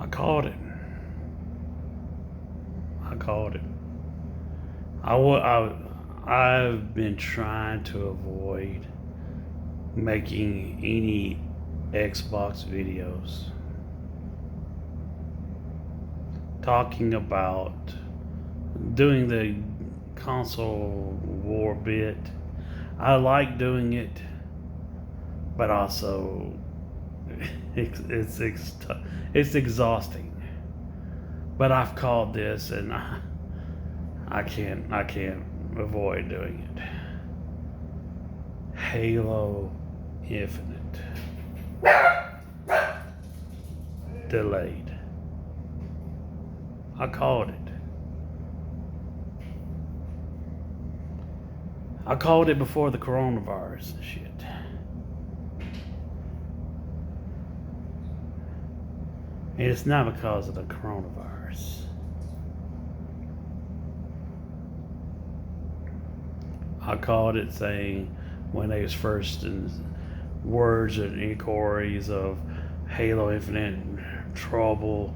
I called it. I called it. I've been trying to avoid making any Xbox videos talking about doing the console war bit. I like doing it, but also it's exhausting. But I've called this, and I can't avoid doing it. Halo Infinite delayed. I called it. I called it before the coronavirus and shit. And it's not because of the coronavirus. I called it saying when they was first in words and inquiries of Halo Infinite trouble,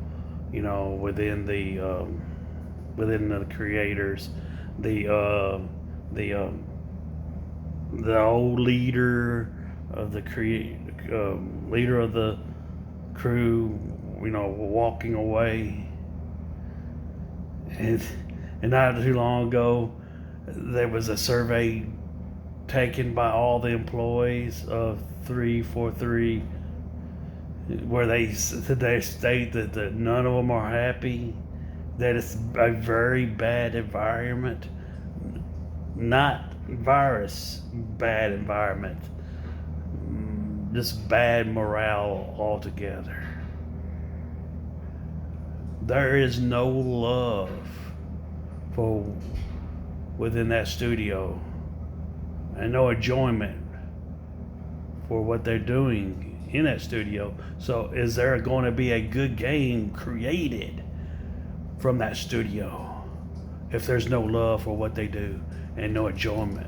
within the creators, the the old leader of the leader of the crew, walking away, and not too long ago, there was a survey taken by all the employees of 343 where they state that none of them are happy, that it's a very bad environment, not virus bad environment, just bad morale altogether. There is no love for within that studio, and no enjoyment for what they're doing in that studio. So is there going to be a good game created from that studio if there's no love for what they do and no enjoyment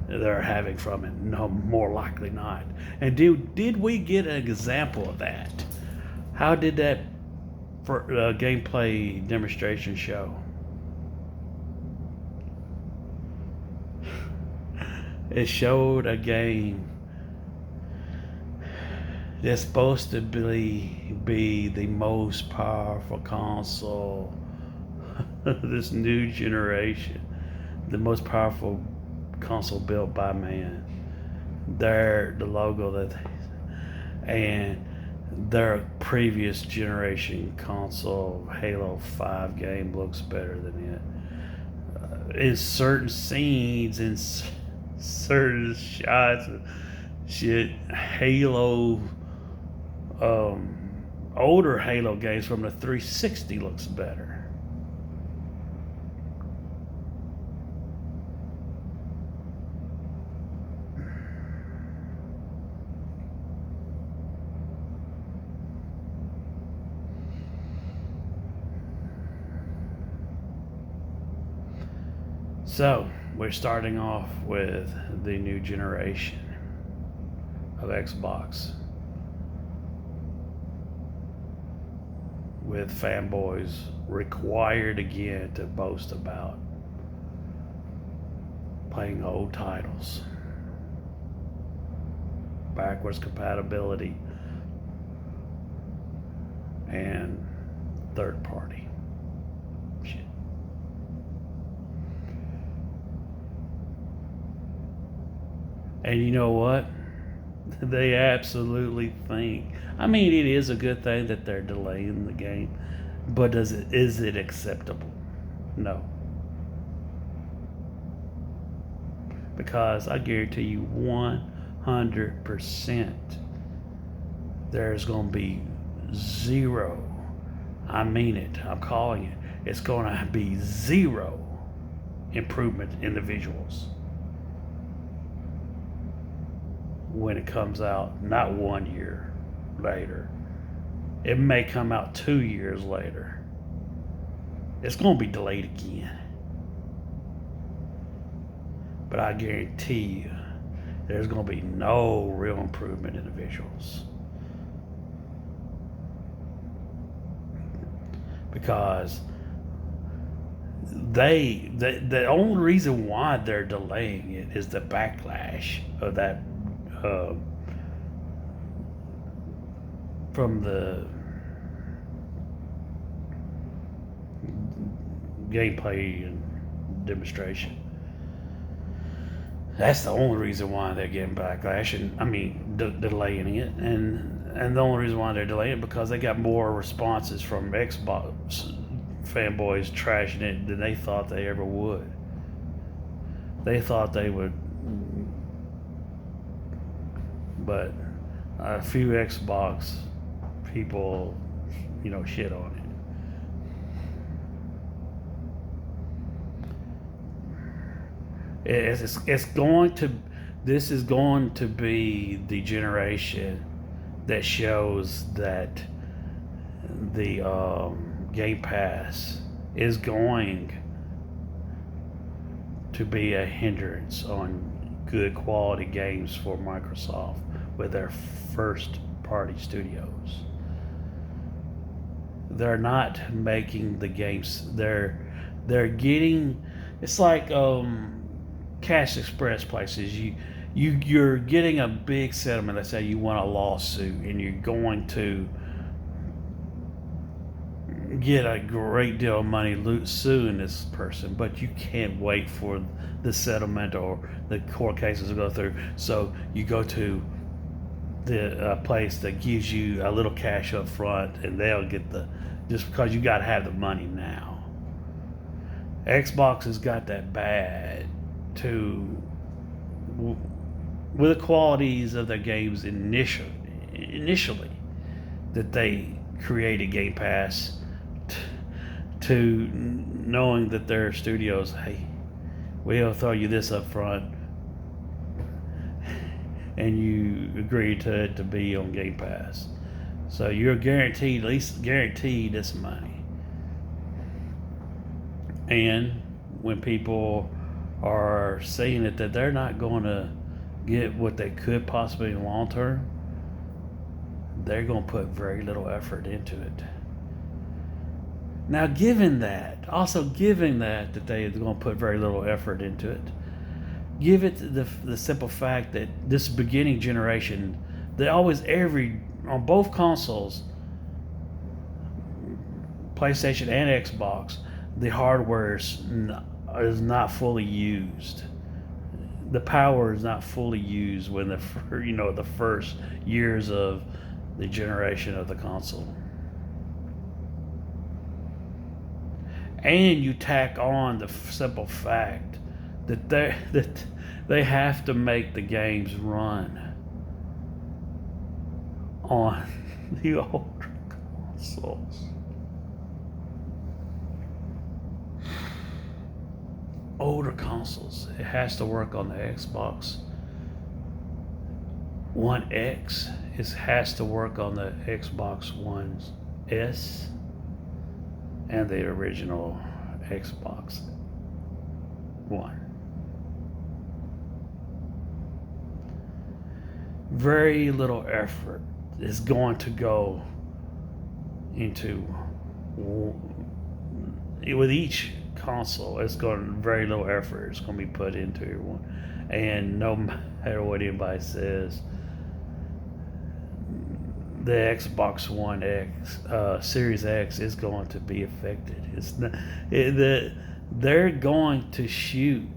they're having from it? No, more likely not. And did we get an example of that? How did that gameplay demonstration show? It showed a game that's supposed to be the most powerful console this new generation, the most powerful console built by man. The logo and their previous generation console Halo 5 game looks better than it. In certain scenes, in certain shots, shit, Halo, older Halo games from the 360 looks better. So, we're starting off with the new generation of Xbox with fanboys required again to boast about playing old titles, backwards compatibility, and third party shit. And you know what? They absolutely think. I mean, it is a good thing that they're delaying the game, but is it acceptable? No. Because I guarantee you 100% there's going to be zero. I mean it. I'm calling it. It's going to be zero improvement in the visuals when it comes out, not 1 year later. It may come out 2 years later. It's going to be delayed again. But I guarantee you, there's going to be no real improvement in the visuals. because the only reason why they're delaying it is the backlash of that uh, from the gameplay and demonstration. That's the only reason why they're getting backlash, and I mean delaying it, and the only reason why they're delaying it because they got more responses from Xbox fanboys trashing it than they thought they ever would. They thought they would, but a few Xbox people, shit on it. It's going to, this is going to be the generation that shows that the Game Pass is going to be a hindrance on good quality games for Microsoft with their first party studios. They're not making the games. They're getting. It's like Cash Express places. You're getting a big settlement. Let's say you want a lawsuit and you're going to get a great deal of money suing this person, but you can't wait for the settlement or the court cases to go through. So you go to the place that gives you a little cash up front, and they'll get just because you got to have the money now. Xbox has got that bad with the qualities of their games initially that they created Game Pass to knowing that their studios, hey, we'll throw you this up front and you agree to it to be on Game Pass. So you're guaranteed, at least guaranteed this money. And when people are saying it that they're not going to get what they could possibly in the long term, they're going to put very little effort into it. Now, given that they're going to put very little effort into it, give it the simple fact that this beginning generation, they always on both consoles, PlayStation and Xbox, the hardware is not fully used. The power is not fully used when the first years of the generation of the console. And you tack on the simple fact that they have to make the games run on the older consoles. Older consoles. It has to work on the Xbox One X. It has to work on the Xbox One S and the original Xbox One. Very little effort is going to go into, with each console, it's going very little effort is going to be put into one. And no matter what anybody says, the Xbox One X, Series X is going to be affected. It's not, they're going to shoot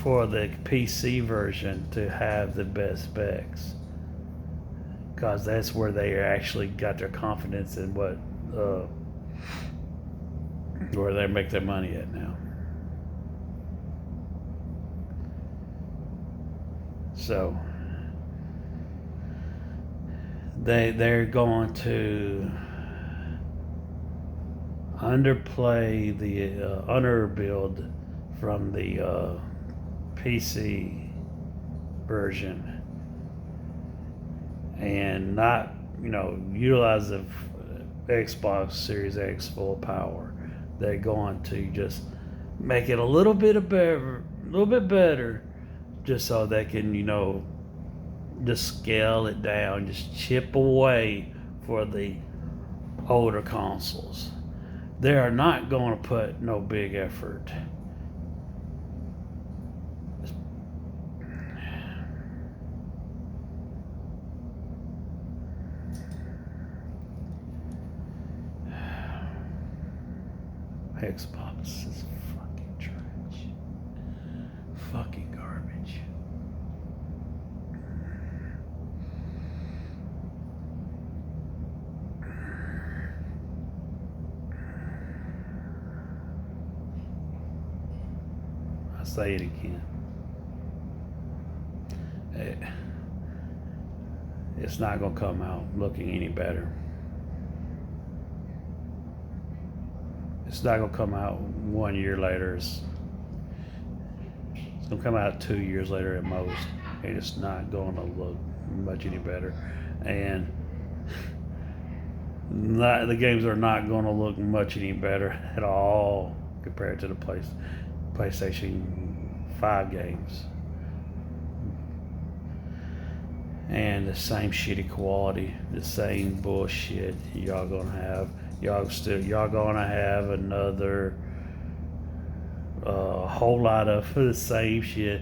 for the PC version to have the best specs, because that's where they actually got their confidence in where they make their money at now. So they're going to underplay the underbuild from the PC version and not utilize the Xbox Series X full power. They're going to just make it a little bit better, just so they can just scale it down, just chip away for the older consoles. They are not going to put no big effort. Xbox is fucking trash. Fucking garbage. I say it again. It's not going to come out looking any better. It's not going to come out 1 year later. It's going to come out 2 years later at most. And it's not going to look much any better. And the games are not going to look much any better at all compared to the PlayStation 5 games. And the same shitty quality, the same bullshit y'all gonna have. Y'all gonna have another whole lot of the same shit.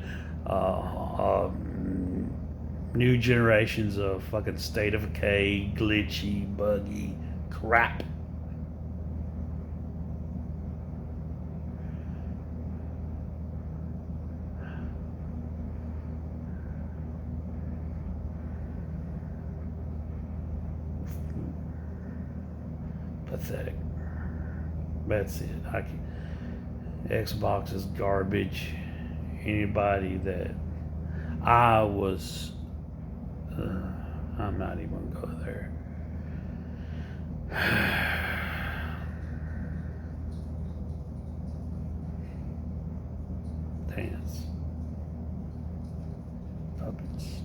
New generations of fucking State of Decay, glitchy, buggy crap. Pathetic. That's it. Xbox is garbage. Anybody that I was, I'm not even gonna go there. Dance. Puppets.